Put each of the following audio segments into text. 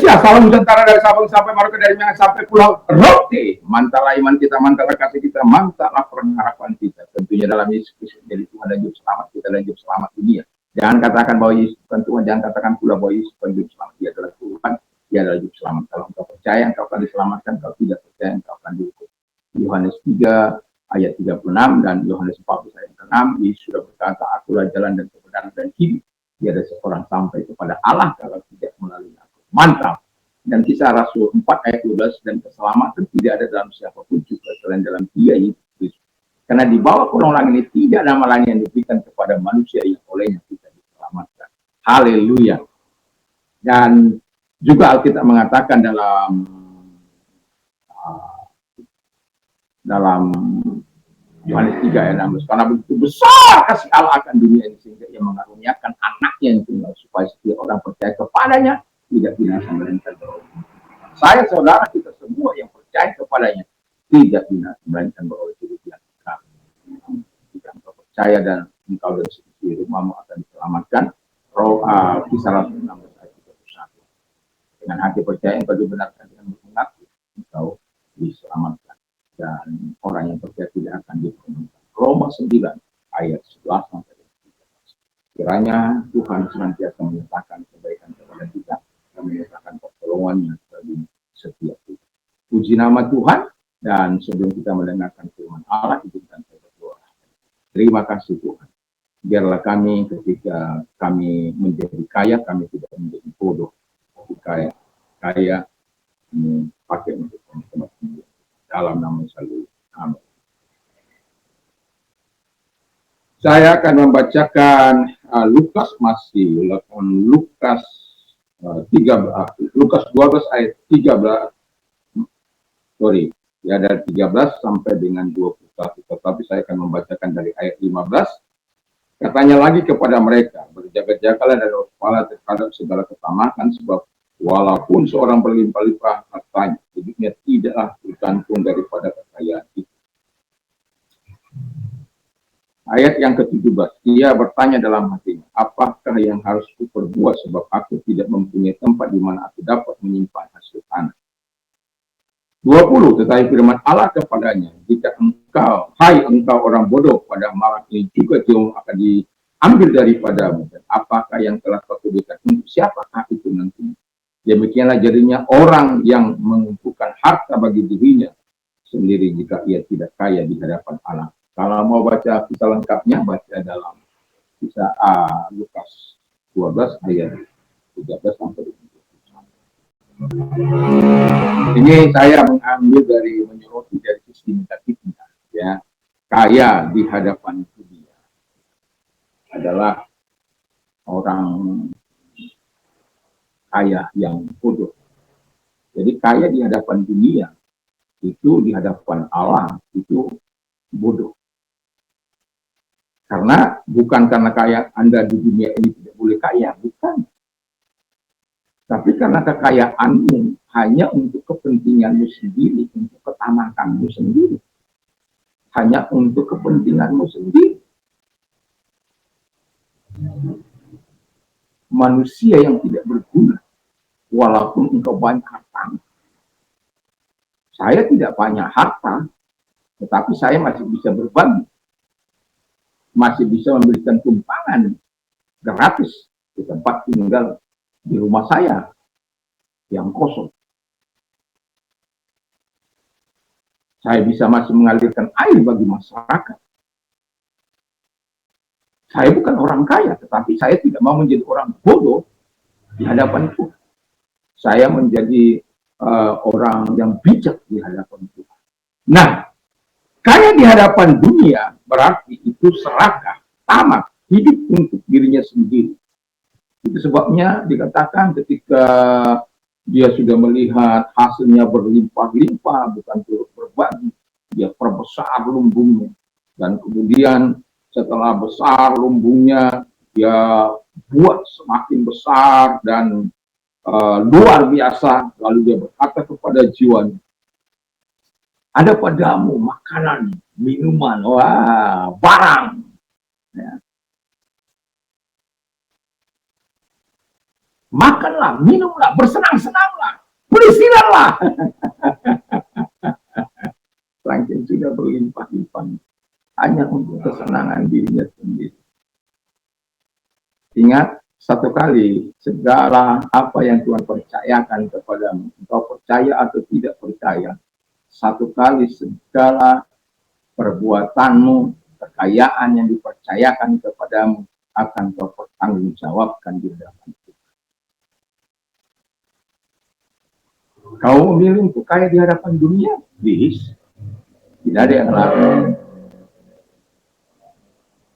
Indonesia, salam Nusantara dari Sabang sampai Merauke, dari Minang sampai Pulau Rote. Mantaplah iman kita, mantaplah kasih kita, mantaplah pengharapan kita. Tentunya dalam Yesus Kristus jadi Tuhan dan Juru Selamat kita dan Juru Selamat dunia. Jangan katakan bahwa Yesus bukan Tuhan, jangan katakan pula bahwa Yesus bukan Juru Selamat. Dia adalah Tuhan, Dia adalah Juru Selamat. Kalau engkau percaya, engkau akan diselamatkan. Kalau tidak percaya, engkau akan dihukum. Yohanes 3 ayat 36 dan Yohanes 14 ayat 6, Yesus sudah berkata, akulah jalan dan kebenaran dan hidup. Tiada seorang sampai kepada Allah kalau tidak melalui aku. Mantap. Dan Kisah Rasul 4 ayat 12, dan keselamatan tidak ada dalam siapapun juga selain dalam Dia, Yesus Kristus. Karena di bawah kolong langit ini tidak nama lain yang diberikan kepada manusia yang olehnya kita diselamatkan. Haleluya. Dan juga Alkitab mengatakan dalam Yohanes 3 ayat 16, karena begitu besar kasih Allah akan dunia ini sehingga Ia mengaruniakan anaknya yang tunggal supaya setiap orang percaya kepadanya tidak binasa melainkan beroleh. Saya, saudara, kita semua yang percaya kepadanya tidak binasa melainkan beroleh hidup yang kekal. Jika engkau percaya dan engkau dari sisi rumahmu akan diselamatkan. Kisah Rasul 16 ayat 31. Dengan hati percaya engkau dibenarkan, dengan mengaku engkau diselamatkan. Dan orang yang percaya tidak akan dihukum. Roma 9 ayat 11 sampai 13. Kiranya Tuhan senantiasa menyatakan kebaikan kepada kita dan menyatakan pertolongannya bagi setiap kita. Puji nama Tuhan. Dan sebelum kita mendengarkan firman Allah, izinkan saya berdoa. Terima kasih Tuhan. Biarlah kami ketika kami menjadi kaya, kami tidak menjadi bodoh. Tapi kaya ini pakai untuk tempat ini. Dalam nama Yesus. Amin. Saya akan membacakan Lukas 12 ayat 13. Dari 13 sampai dengan 21. Tetapi saya akan membacakan dari ayat 15. Katanya lagi kepada mereka, berjaga-jagalah dan waspada terhadap segala ketamakan, sebab walaupun seorang berlimpah-limpah hartanya, hidupnya tidaklah bergantung daripada kekayaan itu. Ayat yang ke-17, ia bertanya dalam hatinya, apakah yang harus kuperbuat sebab aku tidak mempunyai tempat di mana aku dapat menyimpan hasil tanah. 20, tetapi firman Allah kepadanya, jika engkau orang bodoh, pada malam ini juga jauh akan diambil daripadamu, dan apakah yang telah kau tuliskan untuk siapakah itu nantinya. Demikianlah jadinya orang yang mengumpulkan harta bagi dirinya sendiri jika ia tidak kaya di hadapan Allah. Kalau mau baca kisah lengkapnya, baca dalam kisah Lukas 12 ayat 13 sampai 21. Ini saya mengambil menyoroti dari sisi negatifnya, ya. Kaya di hadapan dunia adalah orang kaya yang bodoh. Jadi kaya di hadapan dunia itu, di hadapan Allah itu bodoh. Karena bukan karena kaya Anda di dunia ini tidak boleh kaya, bukan. Tapi karena kekayaanmu hanya untuk kepentinganmu sendiri, untuk ketamakanmu sendiri. Hanya untuk kepentinganmu sendiri. Manusia yang tidak berguna, walaupun engkau banyak harta. Saya tidak banyak harta, tetapi saya masih bisa berbagi. Masih bisa memberikan tumpangan gratis di tempat tinggal di rumah saya yang kosong. Saya bisa masih mengalirkan air bagi masyarakat. Saya bukan orang kaya, tetapi saya tidak mau menjadi orang bodoh di hadapan Tuhan. Saya menjadi orang yang bijak di hadapan Tuhan. Nah, kaya di hadapan dunia berarti itu serakah, tamak, hidup untuk dirinya sendiri. Itu sebabnya dikatakan ketika dia sudah melihat hasilnya berlimpah-limpah, bukan turut berbagi, dia perbesar lumbungnya. Dan kemudian setelah besar lumbungnya, dia buat semakin besar dan luar biasa. Lalu dia berkata kepada jiwanya, ada padamu makanan, minuman, barang. Ya. makanlah, minumlah, bersenang-senanglah, beristirahatlah. Saking sudah berlimpah-limpah hanya untuk kesenangan dirinya sendiri. Ingat, satu kali segala apa yang Tuhan percayakan kepadamu, engkau percaya atau tidak percaya, satu kali segala perbuatanmu, kekayaan yang dipercayakan kepadamu akan kau pertanggungjawabkan di hadapan Tuhan. Kau memilih untuk kaya di hadapan dunia, bisa. Tidak ada yang lain.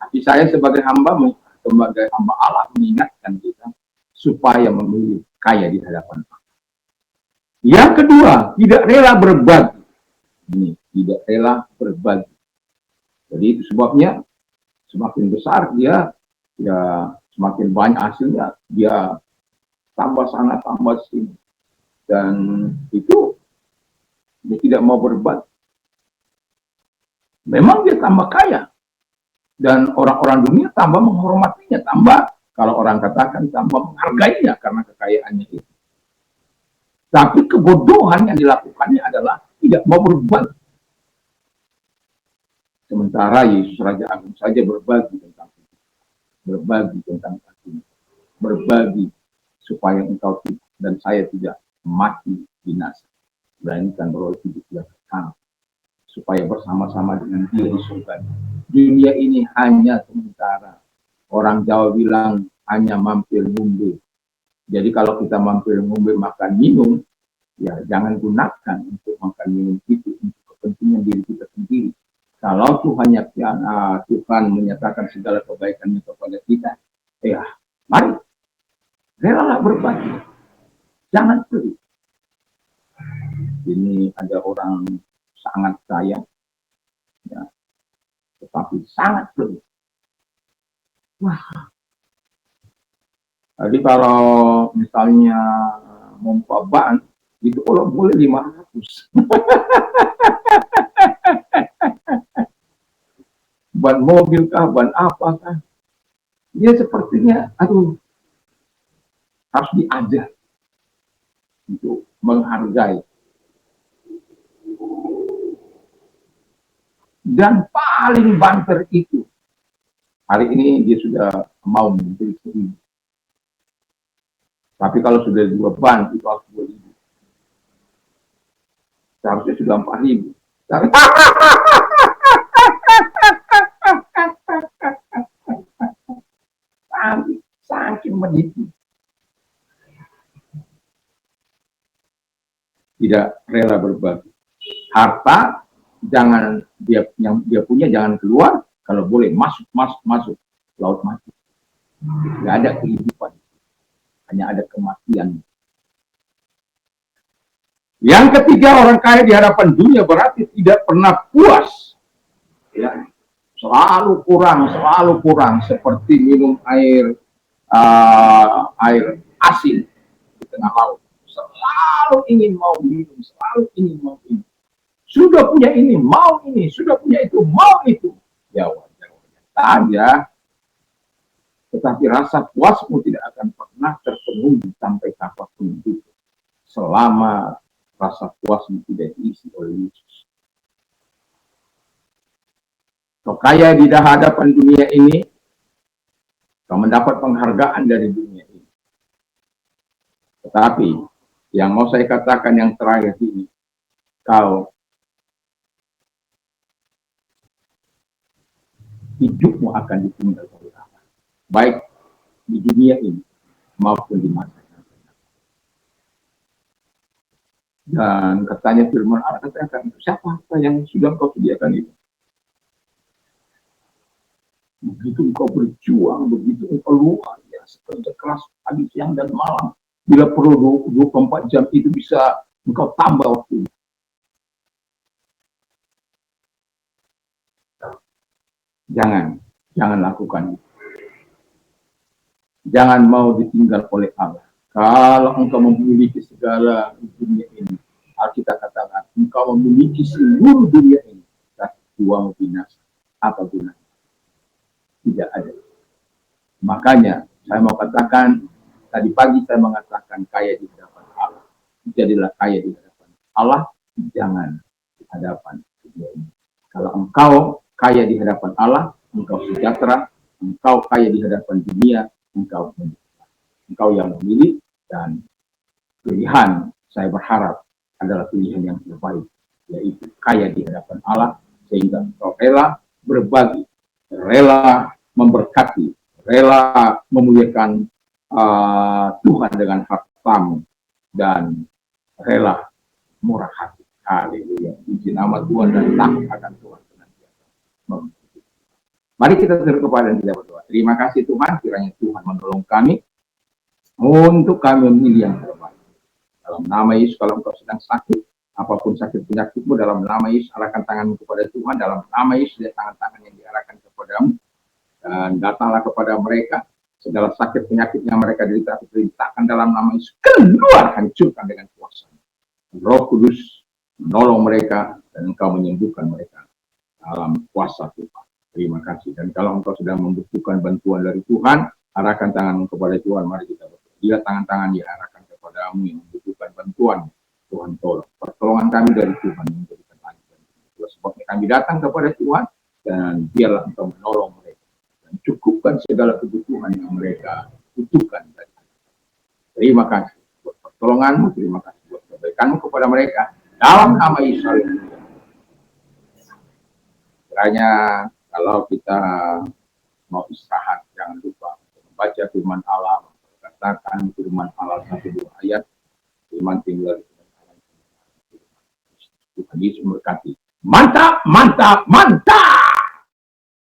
Tapi saya sebagai hamba Allah mengingatkan kita supaya memilih kaya di hadapan Allah. Yang kedua, tidak rela berbagi. Ini tidak rela berbagi. Jadi itu sebabnya semakin besar dia, ya semakin banyak hasilnya, dia tambah sana tambah sini, dan itu dia tidak mau berbagi. Memang dia tambah kaya, dan orang-orang dunia tambah menghormatinya, tambah, kalau orang katakan, tambah menghargainya karena kekayaannya itu. Tapi kebodohan yang dilakukannya adalah tidak mau berbagi. Sementara Yesus Raja Agung saja berbagi tentang itu, berbagi tentang hatinya, berbagi supaya engkau dan saya tidak mati binasa, melainkan beroleh hidup yang kekal, supaya bersama-sama dengan Dia di surga. Dunia ini hanya sementara. Orang Jawa bilang hanya mampir ngumbe. Jadi kalau kita mampir ngumbe makan minum, ya jangan gunakan untuk makan minum itu untuk kepentingan diri kita sendiri. Kalau Tuhan menyatakan segala kebaikannya kepada kita, ya mari relalah berbagi, jangan pelit. Ini ada orang sangat kaya, ya, tetapi sangat pelit. Wah, jadi kalau misalnya membuat ban, itu kalau boleh 500. Ban mobil kah, ban apakah, dia sepertinya, aduh, harus diajar untuk menghargai. Dan paling banter itu, hari ini dia sudah mau membeli 1.000. Tapi kalau sudah 2 ban, itu harus 2.000. Seharusnya sudah 4.000. Saking menipu. Tidak rela berbagi. Harta jangan yang dia punya jangan keluar, kalau boleh masuk laut mati. Tidak ada kehidupan, hanya ada kematian. Yang ketiga, orang kaya di hadapan dunia berarti tidak pernah puas, ya, selalu kurang, seperti minum air asin di tengah laut. Selalu ingin mau minum, selalu ingin mau minum. Sudah punya ini, mau ini. Sudah punya itu, mau itu. Ya wajar saja. Tetapi rasa puasmu tidak akan pernah terpenuhi sampai kapanpun itu, selama rasa puasmu tidak diisi oleh Yesus. Kau kaya di hadapan dunia ini, kau mendapat penghargaan dari dunia ini. Tetapi yang mau saya katakan yang terakhir ini, kau hidupmu akan ditinggal oleh Allah, baik di dunia ini maupun di masa yang akan datang. Dan katanya firman Allah katakan, siapa yang sudah kau sediakan itu? Begitu engkau berjuang, begitu engkau luar biasa, kerja keras pagi, siang, dan malam. Bila perlu 24 jam itu bisa engkau tambah waktu. Jangan lakukan itu. Jangan mau ditinggal oleh Allah. Kalau engkau memiliki segala dunia ini, Alkitab katakan, engkau memiliki seluruh dunia ini, tapi uang binasa, apa gunanya? Tidak ada. Makanya saya mau katakan, Tadi pagi saya mengatakan kaya di hadapan Allah. Jadilah kaya di hadapan Allah, jangan di hadapan dunia ini. Kalau engkau kaya di hadapan Allah, engkau sejahtera. Engkau kaya di hadapan dunia, engkau yang memilih, dan pilihan saya berharap adalah pilihan yang terbaik, yaitu kaya di hadapan Allah, sehingga engkau rela berbagi, rela memberkati, rela memuliakan Tuhan dengan hartamu, dan rela murah hati. Haleluya. Puji nama Tuhan dan takut akan Tuhan senantiasa. Mari kita terus kepada dan kita berdoa. Terima kasih Tuhan, kiranya Tuhan menolong kami untuk kami memilih yang terbaik. Dalam nama Yesus, kalau engkau sedang sakit, apapun sakit penyakitmu, dalam nama Yesus, arahkan tanganmu kepada Tuhan. Dalam nama Yesus, tangan-tangan yang diarahkan kepadamu, dan datanglah kepada mereka. Segala sakit penyakit yang mereka derita, perintahkan dalam nama Yesus, keluar, hancurkan dengan kuasa. Roh Kudus menolong mereka, dan engkau menyembuhkan mereka dalam kuasa Tuhan. Terima kasih. Dan kalau engkau sedang membutuhkan bantuan dari Tuhan, arahkan tanganmu kepada Tuhan. Mari kita berdoa. Bila tangan-tangan diarahkan kepadamu yang membutuhkan bantuan, Tuhan tolong. Pertolongan kami dari Tuhan yang memberikan langit dan bumi. Sebabnya kami datang kepada Tuhan, dan biarlah engkau menolong mereka dan cukupkan segala kebutuhan yang mereka butuhkan. Terima kasih buat pertolonganmu, terima kasih buat kebaikanmu kepada mereka. Dalam nama Yesus. Kiranya kalau kita mau istirahat, jangan lupa membaca firman Allah, katakan firman Allah 1-2 ayat, firman tinggal di Tuhan Yesus memberkati. Mantap, mantap, mantap.